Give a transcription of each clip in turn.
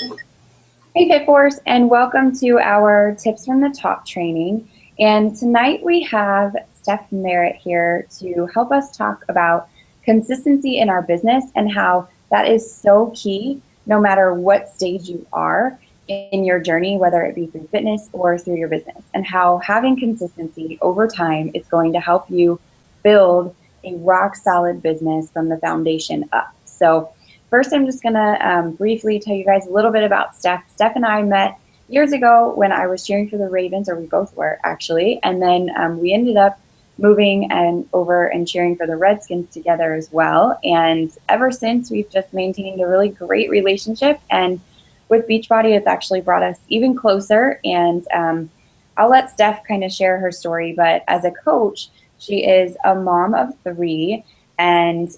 Hey Fit Force, and welcome to our Tips from the Top training. And tonight we have Steph Merritt here to help us talk about consistency in our business and how that is so key no matter what stage you are in your journey, whether it be through fitness or through your business, and how having consistency over time is going to help you build a rock solid business from the foundation up. So first, I'm just going to briefly tell you guys a little bit about Steph. Steph and I met years ago when I was cheering for the Ravens, or we both were actually, and then we ended up moving and over and cheering for the Redskins together as well. And ever since, we've just maintained a really great relationship. And with Beachbody, it's actually brought us even closer. And I'll let Steph kind of share her story. But as a coach, she is a mom of 3. And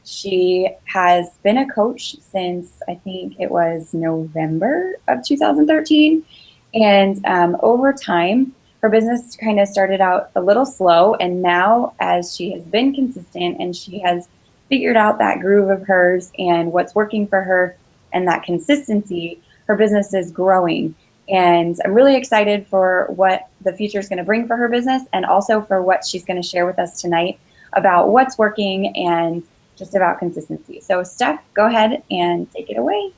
she has been a coach since I think it was November of 2013. And over time, her business kind of started out a little slow. And now, as she has been consistent and she has figured out that groove of hers and what's working for her and that consistency, her business is growing. And I'm really excited for what the future is going to bring for her business, and also for what she's going to share with us tonight about what's working and just about consistency. So Steph, go ahead and take it away.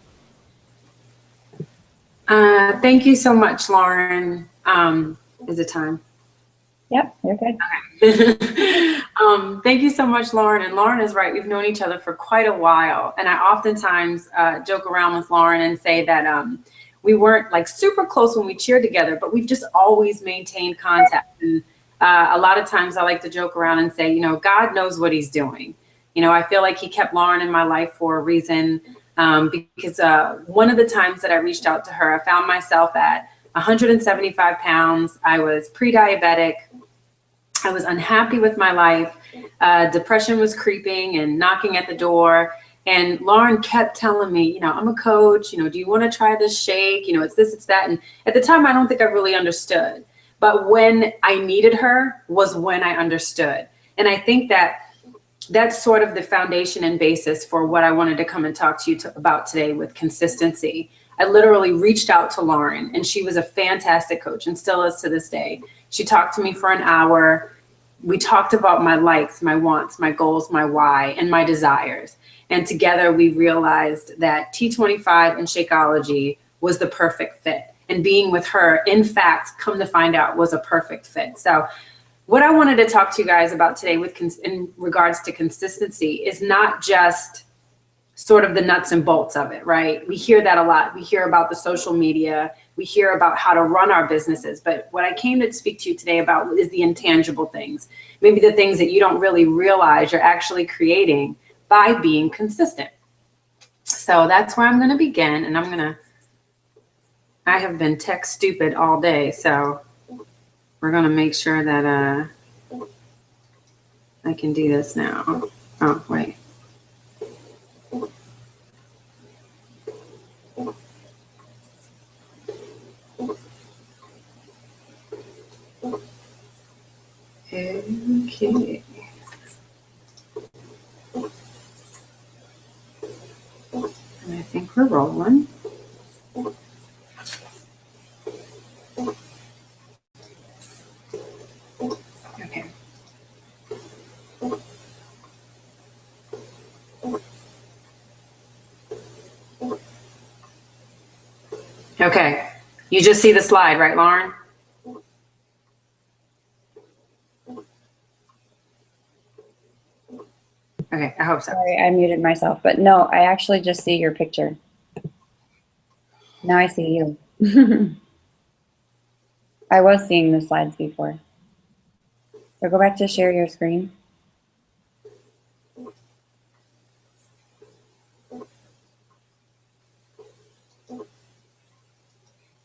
Thank you so much, Lauren. Is it time? Yep, you're good. Okay. Thank you so much, Lauren. And Lauren is right. We've known each other for quite a while. And I oftentimes joke around with Lauren and say that we weren't like super close when we cheered together, but we've just always maintained contact. And a lot of times I like to joke around and say, you know, God knows what he's doing. You know, I feel like he kept Lauren in my life for a reason, because one of the times that I reached out to her, I found myself at 175 pounds. I was pre-diabetic. I was unhappy with my life. Depression was creeping and knocking at the door. And Lauren kept telling me, you know, I'm a coach, you know, do you want to try this shake? You know, it's this, it's that. And at the time, I don't think I really understood. But when I needed her was when I understood. And I think that that's sort of the foundation and basis for what I wanted to come and talk to you about today with consistency. I literally reached out to Lauren, and she was a fantastic coach and still is to this day. She talked to me for an hour. We talked about my likes, my wants, my goals, my why, and my desires. And together we realized that T25 and Shakeology was the perfect fit. And being with her, in fact, come to find out, was a perfect fit. So what I wanted to talk to you guys about today in regards to consistency is not just sort of the nuts and bolts of it, right? We hear that a lot. We hear about the social media. We hear about how to run our businesses. But what I came to speak to you today about is the intangible things, maybe the things that you don't really realize you're actually creating by being consistent. So that's where I'm going to begin. And I have been tech stupid all day. So we're going to make sure that I can do this now. Oh, wait. Okay. And I think we're rolling. Okay. Okay. You just see the slide, right, Lauren? Okay, I hope so. Sorry, I muted myself, but no, I actually just see your picture. Now I see you. I was seeing the slides before. So go back to share your screen.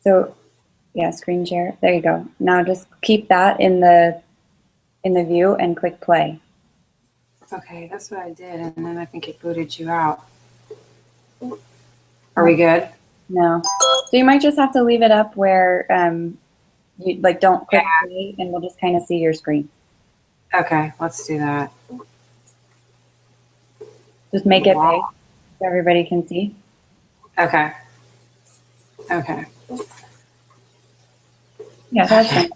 So yeah, screen share. There you go. Now just keep that in the view and click play. Okay, that's what I did, and then I think it booted you out. Are we good? No. So you might just have to leave it up where you like don't click play, and we'll just kind of see your screen. Okay, let's do that. Just make it big so everybody can see. Okay. Okay. Yeah, that's fine.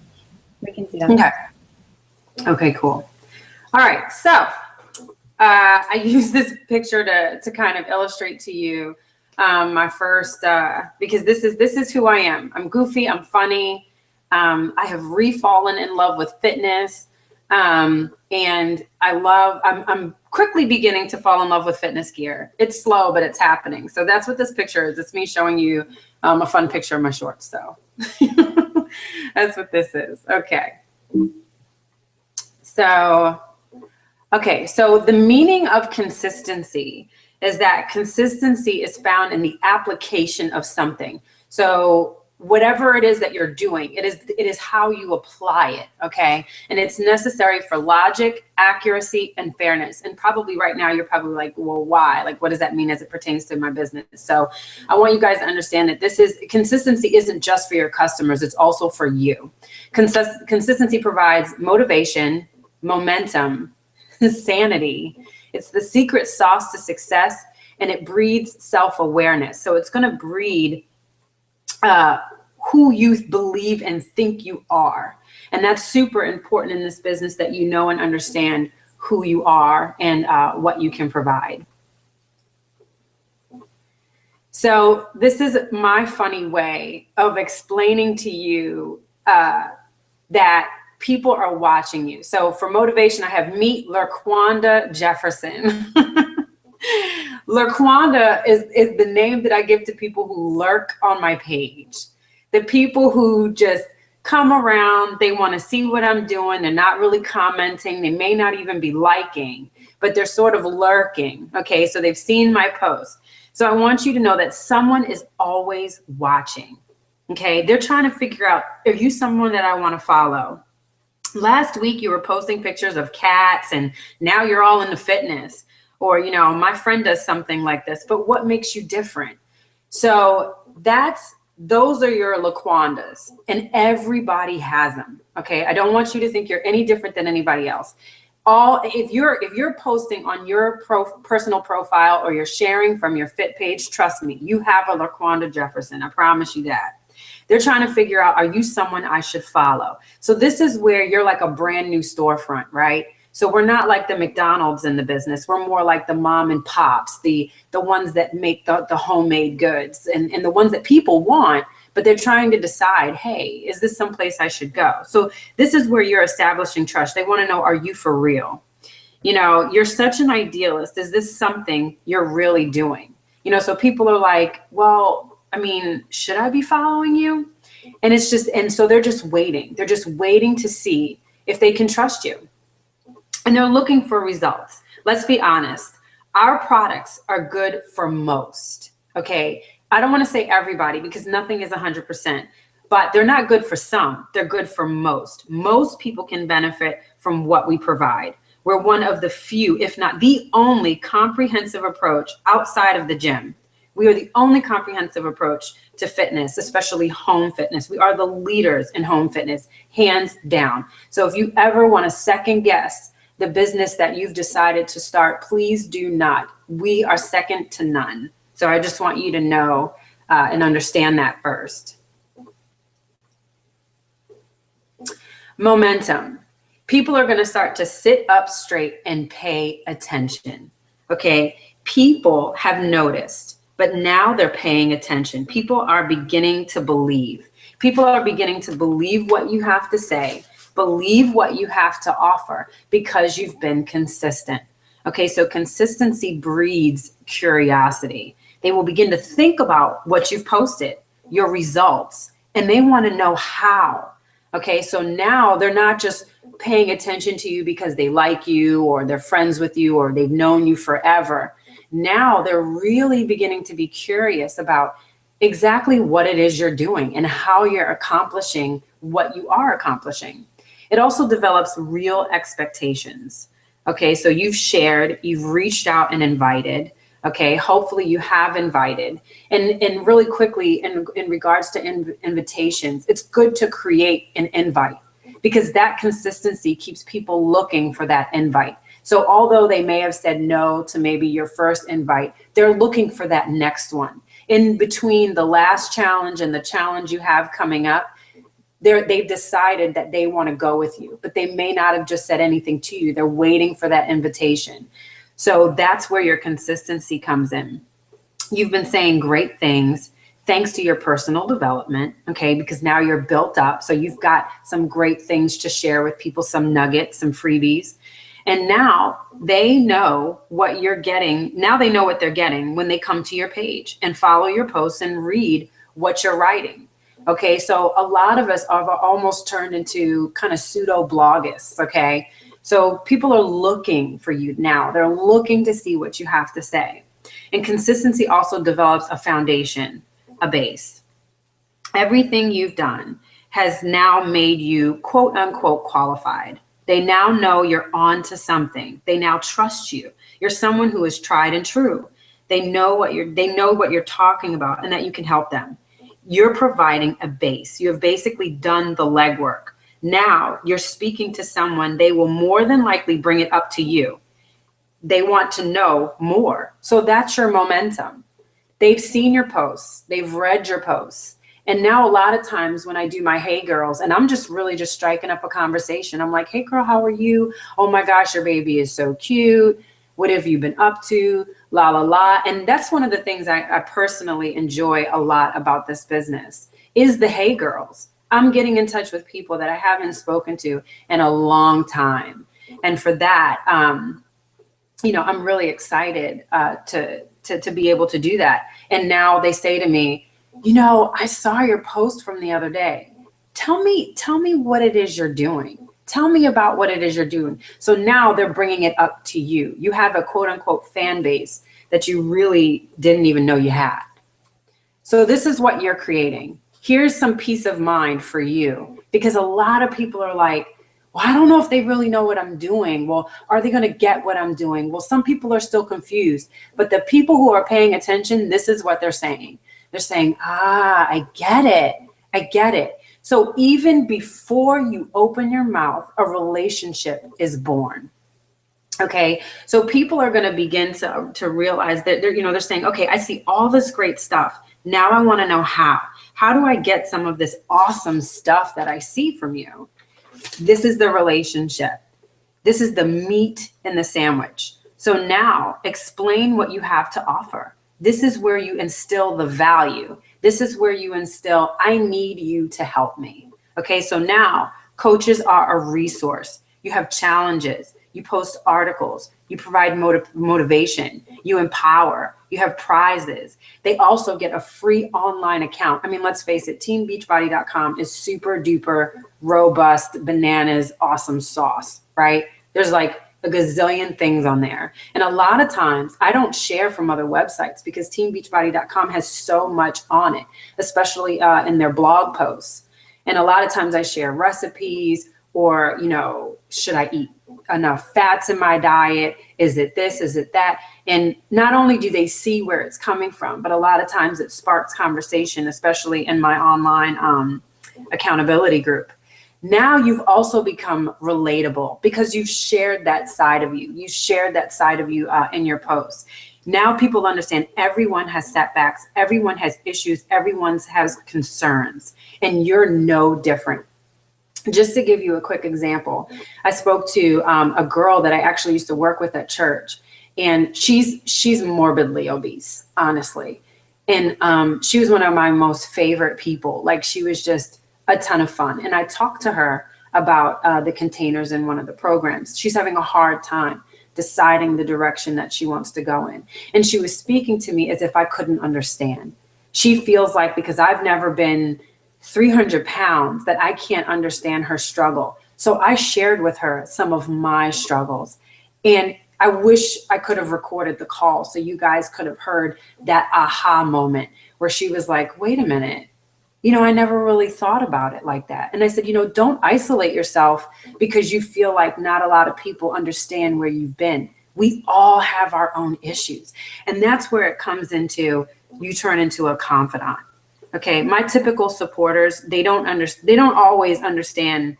We can see that. Okay. Okay, cool. All right. So I use this picture to kind of illustrate to you my first, because this is who I am. I'm goofy. I'm funny. I have re-fallen in love with fitness. And I'm quickly beginning to fall in love with fitness gear. It's slow, but it's happening. So that's what this picture is. It's me showing you a fun picture of my shorts. So that's what this is. Okay. So the meaning of consistency is that consistency is found in the application of something. So whatever it is that you're doing, it is how you apply it, okay? And it's necessary for logic, accuracy, and fairness. And probably right now you're probably like, well, why? Like, what does that mean as it pertains to my business? So I want you guys to understand that consistency isn't just for your customers, it's also for you. Consistency provides motivation, momentum, sanity. It's the secret sauce to success, and it breeds self-awareness. So it's going to breed who you believe and think you are. And that's super important in this business, that you know and understand who you are and what you can provide. So this is my funny way of explaining to you that people are watching you. So for motivation, I have meet LaQuanda Jefferson. LaQuanda is the name that I give to people who lurk on my page. The people who just come around, they want to see what I'm doing. They're not really commenting. They may not even be liking, but they're sort of lurking. Okay, so they've seen my post. So I want you to know that someone is always watching. Okay, they're trying to figure out, are you someone that I want to follow? Last week you were posting pictures of cats, and now you're all into fitness. Or, you know, my friend does something like this, but what makes you different? So those are your LaQuandas, and everybody has them. Okay, I don't want you to think you're any different than anybody else. If you're posting on your personal profile, or you're sharing from your fit page, trust me, you have a LaQuanda Jefferson. I promise you that. They're trying to figure out, are you someone I should follow? So this is where you're like a brand new storefront, right? So we're not like the McDonald's in the business. We're more like the mom and pops, the ones that make the homemade goods, and the ones that people want, but they're trying to decide, hey, is this someplace I should go? So this is where you're establishing trust. They want to know, are you for real? You know, you're such an idealist. Is this something you're really doing? You know, so people are like, well, I mean, should I be following you? And so they're just waiting. They're just waiting to see if they can trust you. And they're looking for results. Let's be honest. Our products are good for most, okay? I don't want to say everybody, because nothing is 100%, but they're not good for some. They're good for most. Most people can benefit from what we provide. We're one of the few, if not the only, comprehensive approach outside of the gym. We are the only comprehensive approach to fitness, especially home fitness. We are the leaders in home fitness, hands down. So if you ever want to second guess the business that you've decided to start, please do not. We are second to none. So I just want you to know and understand that first. Momentum. People are going to start to sit up straight and pay attention. Okay. People have noticed, but now they're paying attention. People are beginning to believe. People are beginning to believe what you have to say, believe what you have to offer, because you've been consistent. Okay, so consistency breeds curiosity. They will begin to think about what you've posted, your results, and they want to know how. Okay, so now they're not just paying attention to you because they like you, or they're friends with you, or they've known you forever. Now they're really beginning to be curious about exactly what it is you're doing and how you're accomplishing what you are accomplishing. It also develops real expectations. Okay, so you've shared, you've reached out and invited. Okay, hopefully you have invited. And really quickly, in regards to invitations, it's good to create an invite, because that consistency keeps people looking for that invite. So although they may have said no to maybe your first invite, they're looking for that next one. In between the last challenge and the challenge you have coming up, they've decided that they want to go with you, but they may not have just said anything to you. They're waiting for that invitation. So that's where your consistency comes in. You've been saying great things thanks to your personal development, okay, because now you're built up. So you've got some great things to share with people, some nuggets, some freebies. And now they know what you're getting. Now they know what they're getting when they come to your page and follow your posts and read what you're writing. Okay, so a lot of us are almost turned into kind of pseudo blogists, okay? So people are looking for you now. They're looking to see what you have to say. And consistency also develops a foundation, a base. Everything you've done has now made you quote unquote qualified. They now know you're on to something. They now trust you. You're someone who is tried and true. They know what you're talking about and that you can help them. You're providing a base. You have basically done the legwork. Now you're speaking to someone, they will more than likely bring it up to you. They want to know more. So that's your momentum. They've seen your posts. They've read your posts. And now a lot of times when I do my Hey Girls, and I'm just really just striking up a conversation, I'm like, hey girl, how are you? Oh my gosh, your baby is so cute. What have you been up to? La, la, la. And that's one of the things I personally enjoy a lot about this business is the Hey Girls. I'm getting in touch with people that I haven't spoken to in a long time. And for that, I'm really excited to be able to do that. And now they say to me, I saw your post from the other day. Tell me what it is you're doing. Tell me about what it is you're doing. So now they're bringing it up to you. You have a quote unquote fan base that you really didn't even know you had. So this is what you're creating. Here's some peace of mind for you, because a lot of people are like, well, I don't know if they really know what I'm doing. Well, are they going to get what I'm doing? Well, some people are still confused, but the people who are paying attention, this is what they're saying. They're saying, I get it. I get it. So even before you open your mouth, a relationship is born. Okay. So people are going to begin to realize that they're saying, okay, I see all this great stuff. Now I want to know how do I get some of this awesome stuff that I see from you? This is the relationship. This is the meat in the sandwich. So now explain what you have to offer. This is where you instill the value. This is where you instill, I need you to help me. Okay, so now coaches are a resource. You have challenges. You post articles. You provide motivation. You empower. You have prizes. They also get a free online account. I mean, let's face it, teambeachbody.com is super duper robust, bananas, awesome sauce, right? There's like a gazillion things on there. And a lot of times I don't share from other websites because teambeachbody.com has so much on it, especially in their blog posts. And a lot of times I share recipes or, should I eat enough fats in my diet? Is it this? Is it that? And not only do they see where it's coming from, but a lot of times it sparks conversation, especially in my online accountability group. Now you've also become relatable because you've shared that side of you. You shared that side of you in your posts. Now people understand everyone has setbacks. Everyone has issues. Everyone has concerns. And you're no different. Just to give you a quick example, I spoke to a girl that I actually used to work with at church. And she's morbidly obese, honestly. And she was one of my most favorite people. Like, she was just a ton of fun. And I talked to her about the containers in one of the programs. She's having a hard time deciding the direction that she wants to go in. And she was speaking to me as if I couldn't understand. She feels like because I've never been 300 pounds that I can't understand her struggle. So I shared with her some of my struggles. And I wish I could have recorded the call so you guys could have heard that aha moment where she was like, wait a minute. I never really thought about it like that. And I said, don't isolate yourself because you feel like not a lot of people understand where you've been. We all have our own issues. And that's where it comes into, you turn into a confidant. Okay. My typical supporters, they don't always understand,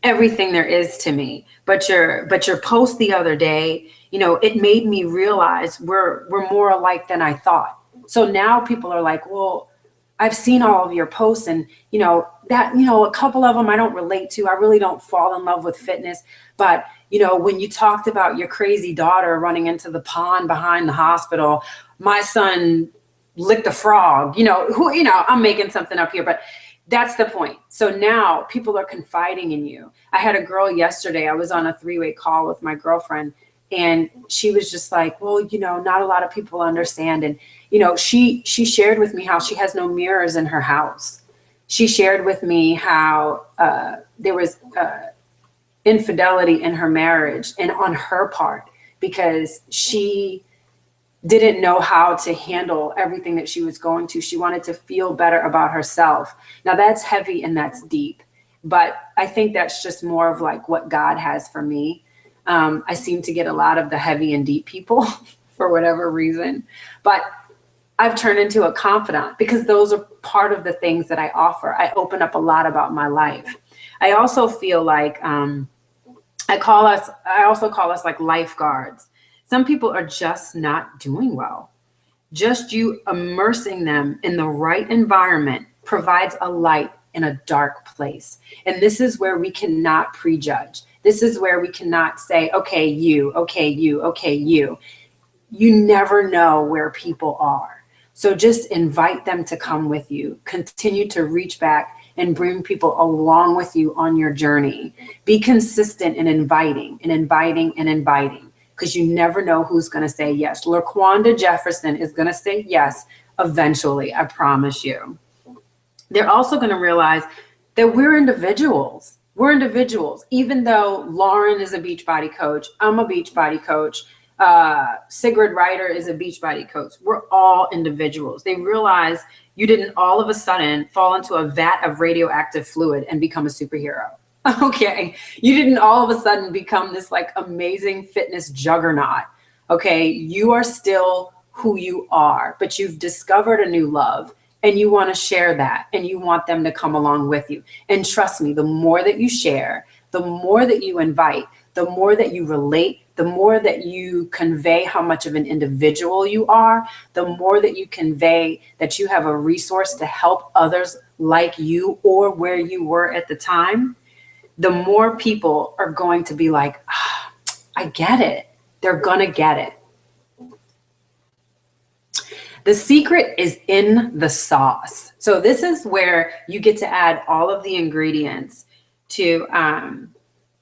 everything there is to me. But your post the other day, you know, it made me realize we're more alike than I thought. So now people are like, well, I've seen all of your posts, and you know that, you know, a couple of them I don't relate to. I really don't fall in love with fitness. But you know, when you talked about your crazy daughter running into the pond behind the hospital, my son licked a frog, you know, I'm making something up here, but that's the point. So now people are confiding in you. I had a girl yesterday, I was on a 3-way call with my girlfriend, and she was just like, well, you know, not a lot of people understand. And, you know, she shared with me how she has no mirrors in her house. She shared with me how there was infidelity in her marriage and on her part, because she didn't know how to handle everything that she was going to. She wanted to feel better about herself. Now that's heavy and that's deep, but I think that's just more of like what God has for me. I seem to get a lot of the heavy and deep people for whatever reason, but I've turned into a confidant because those are part of the things that I offer. I open up a lot about my life. I also feel like, I also call us like lifeguards. Some people are just not doing well. Just you immersing them in the right environment provides a light in a dark place. And this is where we cannot prejudge. This is where we cannot say, okay, you, okay, you, okay, you. You never know where people are. So just invite them to come with you. Continue to reach back and bring people along with you on your journey. Be consistent in inviting and inviting and inviting, because you never know who's going to say yes. LaQuanda Jefferson is going to say yes eventually, I promise you. They're also going to realize that we're individuals. We're individuals. Even though Lauren is a Beachbody coach, I'm a Beachbody coach, Sigrid Ryder is a Beachbody coach. We're all individuals. They realize you didn't all of a sudden fall into a vat of radioactive fluid and become a superhero. Okay, you didn't all of a sudden become this like amazing fitness juggernaut. Okay, you are still who you are, but you've discovered a new love and you want to share that and you want them to come along with you. And trust me, the more that you share, the more that you invite, the more that you relate, the more that you convey how much of an individual you are, the more that you convey that you have a resource to help others like you or where you were at the time, the more people are going to be like, I get it. They're going to get it. The secret is in the sauce. So this is where you get to add all of the ingredients to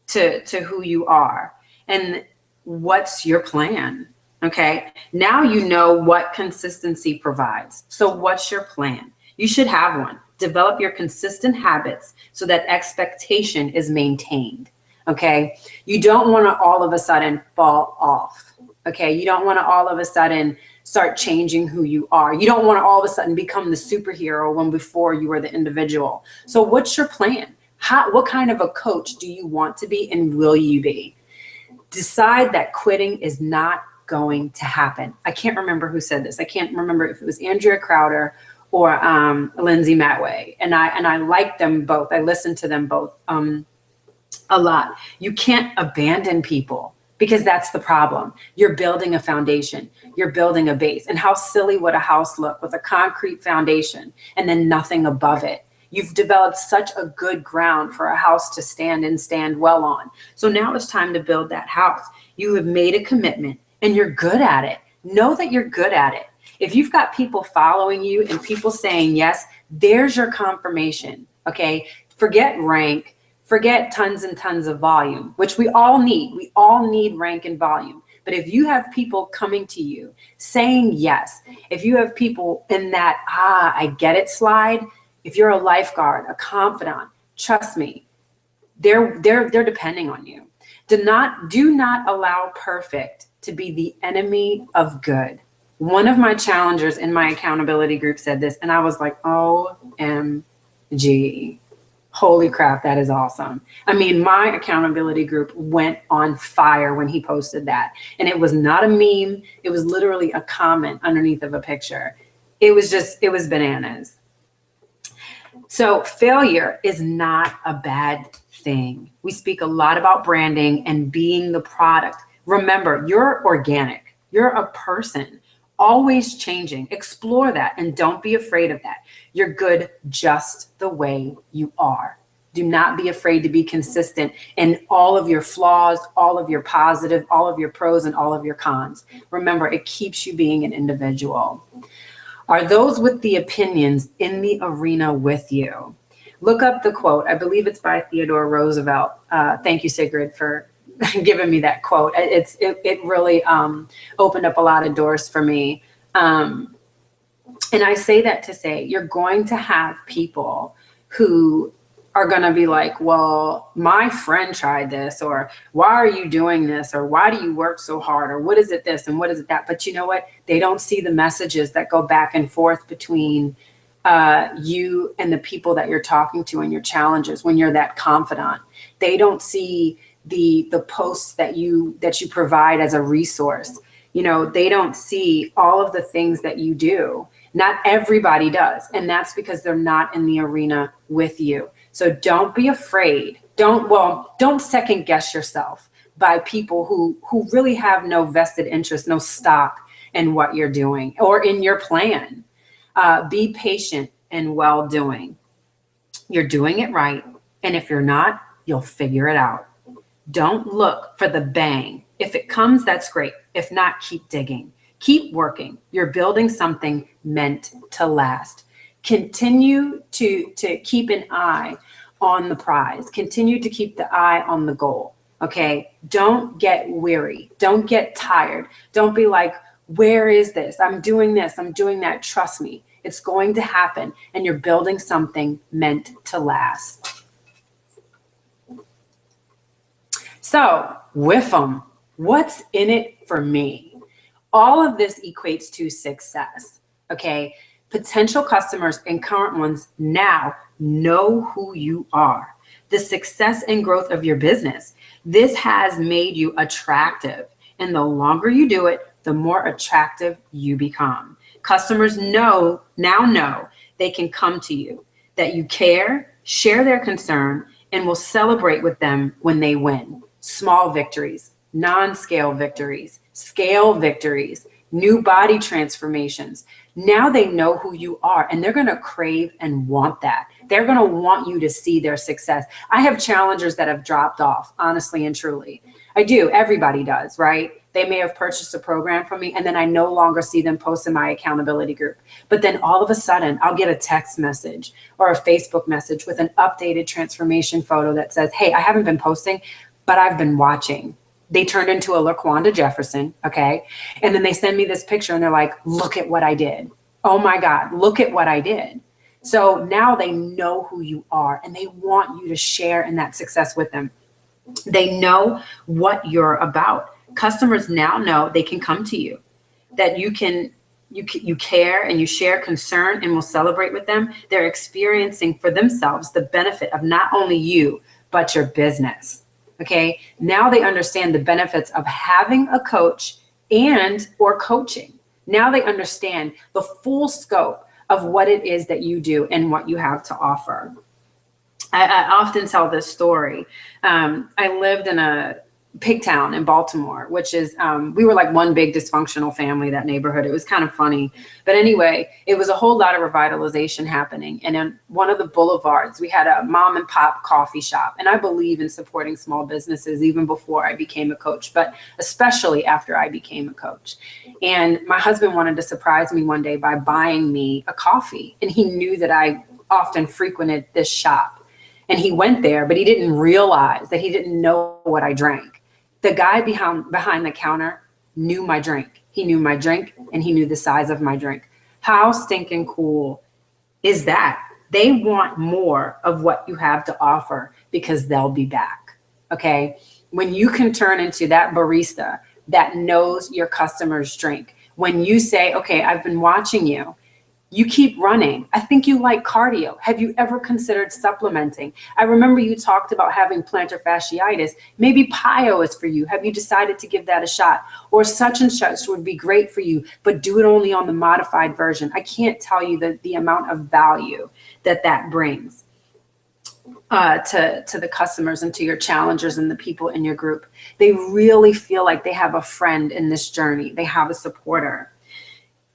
who you are. And what's your plan? Okay. Now you know what consistency provides. So what's your plan? You should have one. Develop your consistent habits so that expectation is maintained. Okay. You don't want to all of a sudden fall off. Okay. You don't want to all of a sudden start changing who you are. You don't want to all of a sudden become the superhero when before you were the individual. So what's your plan? What kind of a coach do you want to be and will you be? Decide that quitting is not going to happen. I can't remember who said this. I can't remember if it was Andrea Crowder or Lindsay Matway. And I like them both. I listen to them both a lot. You can't abandon people because that's the problem. You're building a foundation. You're building a base. And how silly would a house look with a concrete foundation and then nothing above it? You've developed such a good ground for a house to stand and stand well on. So now it's time to build that house. You have made a commitment and you're good at it. Know that you're good at it. If you've got people following you and people saying yes, there's your confirmation. Okay. Forget rank, forget tons and tons of volume, which we all need. We all need rank and volume. But if you have people coming to you saying yes, if you have people in that, I get it slide, if you're a lifeguard, a confidant, trust me, they're depending on you. Do not allow perfect to be the enemy of good. One of my challengers in my accountability group said this, and I was like, OMG. Holy crap, that is awesome. I mean, my accountability group went on fire when he posted that. And it was not a meme. It was literally a comment underneath of a picture. It was bananas. So failure is not a bad thing. We speak a lot about branding and being the product. Remember, you're organic. You're a person, always changing. Explore that and don't be afraid of that. You're good just the way you are. Do not be afraid to be consistent in all of your flaws, all of your positive, all of your pros, and all of your cons. Remember, it keeps you being an individual. Are those with the opinions in the arena with you? Look up the quote. I believe it's by Theodore Roosevelt. Thank you, Sigrid, for giving me that quote. It really opened up a lot of doors for me. And I say that to say you're going to have people who are going to be like, well, my friend tried this, or why are you doing this, or why do you work so hard, or what is it this and what is it that? But you know what? They don't see the messages that go back and forth between you and the people that you're talking to and your challenges when you're that confidant. They don't see the posts that you provide as a resource. You know, they don't see all of the things that you do. Not everybody does. And that's because they're not in the arena with you. So don't be afraid. Don't second guess yourself by people who really have no vested interest, no stock in what you're doing or in your plan. Be patient and well-doing. You're doing it right. And if you're not, you'll figure it out. Don't look for the bang. If it comes, that's great. If not, keep digging. Keep working. You're building something meant to last. Continue to keep an eye on the prize. Continue to keep the eye on the goal. Okay. Don't get weary. Don't get tired. Don't be like, where is this? I'm doing this. I'm doing that. Trust me, it's going to happen. And you're building something meant to last. So with them, what's in it for me? All of this equates to success. Okay. Potential customers and current ones now know who you are. The success and growth of your business. This has made you attractive. And the longer you do it, the more attractive you become. Customers now know they can come to you, that you care, share their concern, and will celebrate with them when they win. Small victories, non-scale victories, scale victories, new body transformations. Now they know who you are and they're going to crave and want that. They're going to want you to see their success. I have challengers that have dropped off, honestly and truly. I do. Everybody does, right? They may have purchased a program from me and then I no longer see them post in my accountability group. But then all of a sudden I'll get a text message or a Facebook message with an updated transformation photo that says, hey, I haven't been posting, but I've been watching. They turned into a LaQuanda Jefferson, okay? And then they send me this picture and they're like, look at what I did. Oh my God, look at what I did. So now they know who you are and they want you to share in that success with them. They know what you're about. Customers now know they can come to you, that you care and you share concern and will celebrate with them. They're experiencing for themselves the benefit of not only you, but your business. Okay, now they understand the benefits of having a coach and or coaching. Now they understand the full scope of what it is that you do and what you have to offer. I often tell this story. I lived in a pig town in Baltimore, which is, we were like one big dysfunctional family, that neighborhood. It was kind of funny. But anyway, it was a whole lot of revitalization happening. And in one of the boulevards, we had a mom and pop coffee shop. And I believe in supporting small businesses even before I became a coach, but especially after I became a coach. And my husband wanted to surprise me one day by buying me a coffee. And he knew that I often frequented this shop. And he went there, but he didn't realize that he didn't know what I drank. The guy behind the counter knew my drink. He knew my drink and he knew the size of my drink. How stinking cool is that? They want more of what you have to offer because they'll be back. Okay. When you can turn into that barista that knows your customers' drink, when you say, okay, I've been watching you. You keep running. I think you like cardio. Have you ever considered supplementing? I remember you talked about having plantar fasciitis. Maybe PIO is for you. Have you decided to give that a shot? Or such and such would be great for you, but do it only on the modified version. I can't tell you the amount of value that brings. to the customers and to your challengers and the people in your group. They really feel like they have a friend in this journey. They have a supporter.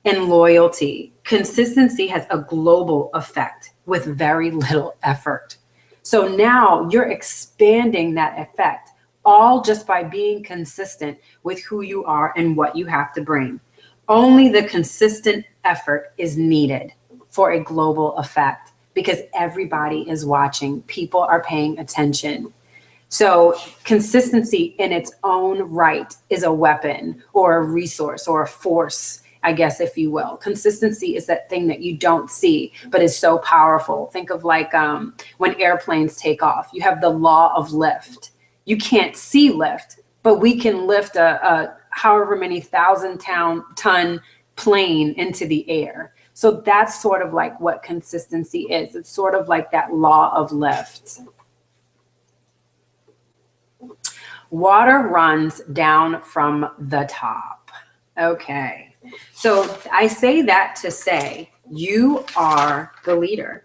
And loyalty. Consistency has a global effect with very little effort. So now you're expanding that effect, all just by being consistent with who you are and what you have to bring. Only the consistent effort is needed for a global effect, because everybody is watching. People are paying attention. So consistency in its own right is a weapon or a resource or a force, I guess, if you will. Consistency is that thing that you don't see, but is so powerful. Think of like when airplanes take off, you have the law of lift. You can't see lift, but we can lift a however many 1,000-ton plane into the air. So that's sort of like what consistency is. It's sort of like that law of lift. Water runs down from the top. Okay. So I say that to say you are the leader.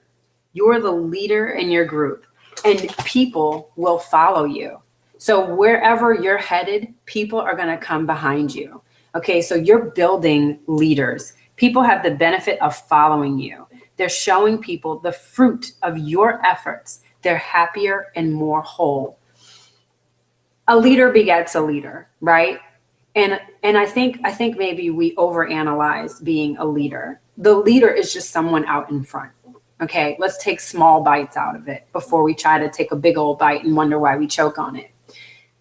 You are the leader in your group, and people will follow you. So wherever you're headed, people are going to come behind you. Okay, so you're building leaders. People have the benefit of following you. They're showing people the fruit of your efforts. They're happier and more whole. A leader begets a leader, right? And I think maybe we overanalyze being a leader. The leader is just someone out in front. Okay, let's take small bites out of it before we try to take a big old bite and wonder why we choke on it.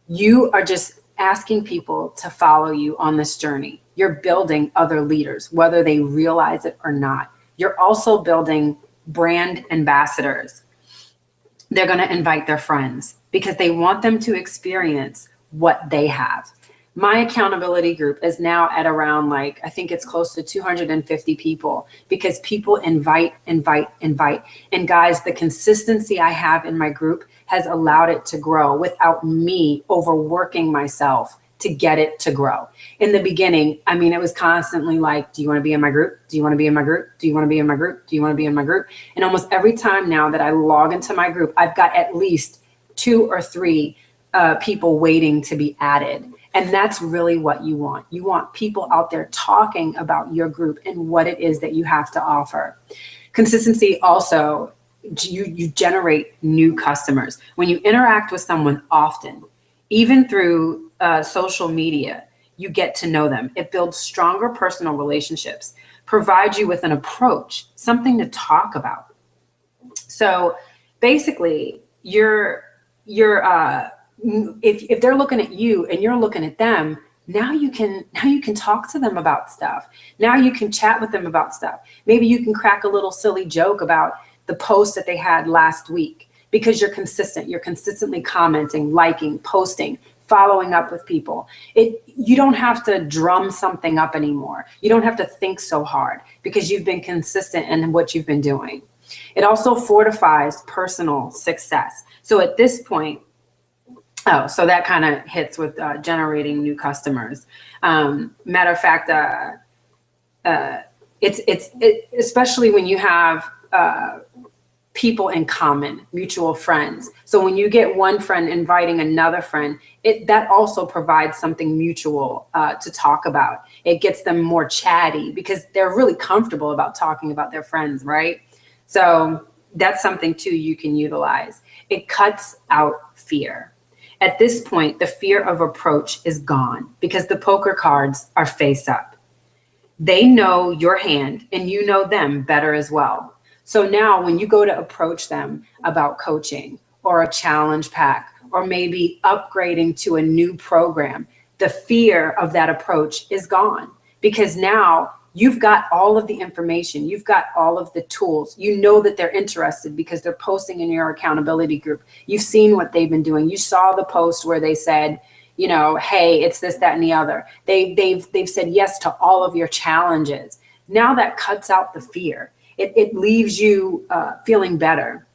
You are just asking people to follow you on this journey. You're building other leaders, whether they realize it or not. You're also building brand ambassadors. They're going to invite their friends because they want them to experience what they have. My accountability group is now at around I think it's close to 250 people, because people invite. And guys, the consistency I have in my group has allowed it to grow without me overworking myself to get it to grow. In the beginning, I mean, it was constantly like, do you want to be in my group? Do you want to be in my group? Do you want to be in my group? Do you want to be in my group? And almost every time now that I log into my group, I've got at least 2 or 3 people waiting to be added. And that's really what you want. You want people out there talking about your group and what it is that you have to offer. Consistency also, you generate new customers. When you interact with someone often, even through social media, you get to know them. It builds stronger personal relationships, provides you with an approach, something to talk about. So basically, if they're looking at you and you're looking at them, now you can talk to them about stuff. Now you can chat with them about stuff. Maybe you can crack a little silly joke about the post that they had last week, because you're consistent. You're consistently commenting, liking, posting, following up with people. You don't have to drum something up anymore. You don't have to think so hard, because you've been consistent in what you've been doing. It also fortifies personal success. So at this point, so that kind of hits with generating new customers. Matter of fact, it's especially when you have people in common, mutual friends. So when you get one friend inviting another friend, that also provides something mutual to talk about. It gets them more chatty because they're really comfortable about talking about their friends, right? So that's something too you can utilize. It cuts out fear. At this point, the fear of approach is gone because the poker cards are face up. They know your hand and you know them better as well. So now when you go to approach them about coaching or a challenge pack, or maybe upgrading to a new program, the fear of that approach is gone, because now you've got all of the information. You've got all of the tools. You know that they're interested because they're posting in your accountability group. You've seen what they've been doing. You saw the post where they said, hey, it's this, that, and the other. They've said yes to all of your challenges. Now that cuts out the fear. It leaves you feeling better.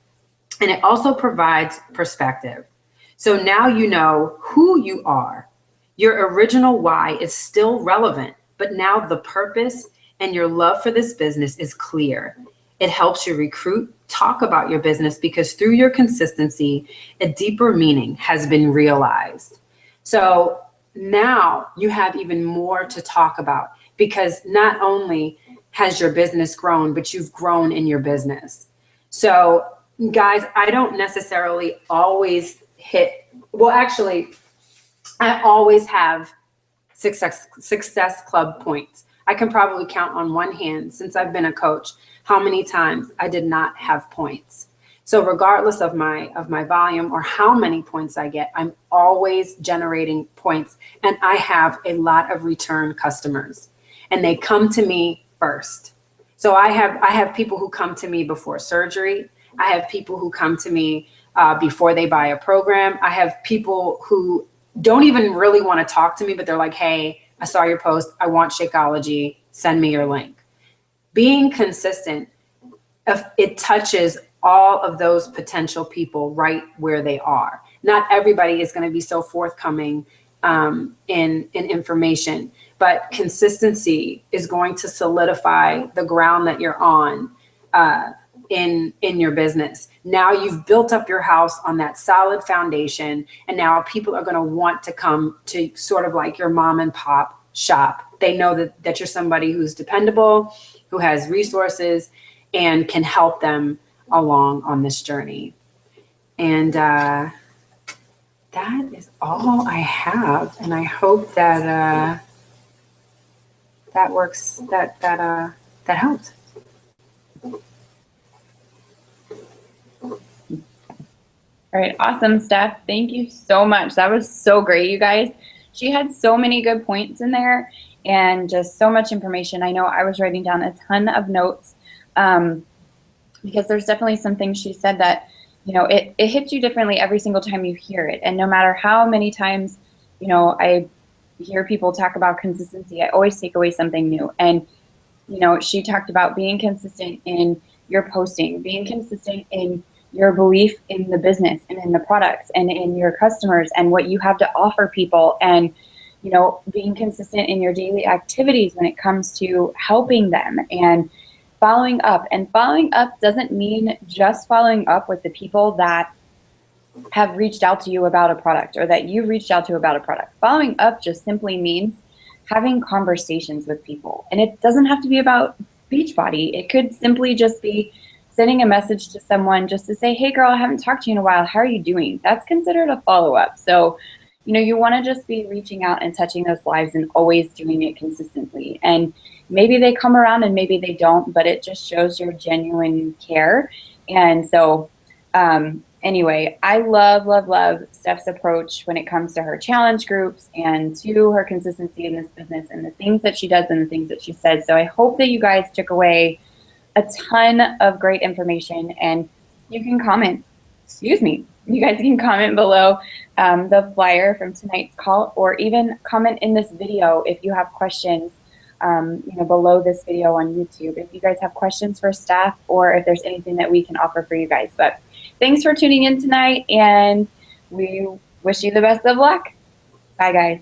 And it also provides perspective. So now you know who you are. Your original why is still relevant, but now the purpose and your love for this business is clear. It helps you recruit talk about your business because through your consistency, a deeper meaning has been realized. So now you have even more to talk about because not only has your business grown, but you've grown in your business. So guys, I don't necessarily always actually, I always have success club points. I can probably count on one hand since I've been a coach how many times I did not have points. So regardless of my volume or how many points I get, I'm always generating points, and I have a lot of return customers, and they come to me first. So I have people who come to me before surgery. I have people who come to me before they buy a program. I have people who don't even really want to talk to me, but they're like, hey, I saw your post. I want Shakeology. Send me your link. Being consistent, it touches all of those potential people right where they are. Not everybody is going to be so forthcoming in information, but consistency is going to solidify the ground that you're on in your business. Now you've built up your house on that solid foundation, and now people are going to want to come to sort of like your mom and pop shop. They know that you're somebody who's dependable, who has resources, and can help them along on this journey. And that is all I have, and I hope that that works. That helped. All right, awesome, Steph. Thank you so much. That was so great, you guys. She had so many good points in there and just so much information. I know I was writing down a ton of notes because there's definitely some things she said that, you know, it hits you differently every single time you hear it. And no matter how many times, you know, I hear people talk about consistency, I always take away something new. And, you know, she talked about being consistent in your posting, being consistent in your belief in the business and in the products and in your customers and what you have to offer people, and, you know, being consistent in your daily activities when it comes to helping them and following up. And following up doesn't mean just following up with the people that have reached out to you about a product or that you've reached out to about a product. Following up just simply means having conversations with people. And it doesn't have to be about Beachbody. It could simply just be sending a message to someone just to say, hey girl, I haven't talked to you in a while. How are you doing? That's considered a follow-up. So, you know, you want to just be reaching out and touching those lives and always doing it consistently. And maybe they come around and maybe they don't, but it just shows your genuine care. And so anyway, I love Steph's approach when it comes to her challenge groups and to her consistency in this business and the things that she does and the things that she says. So I hope that you guys took away a ton of great information, and you can comment, you guys can comment below the flyer from tonight's call, or even comment in this video if you have questions, you know, below this video on YouTube. If you guys have questions for Steph, or if there's anything that we can offer for you guys. But thanks for tuning in tonight, and we wish you the best of luck. Bye, guys.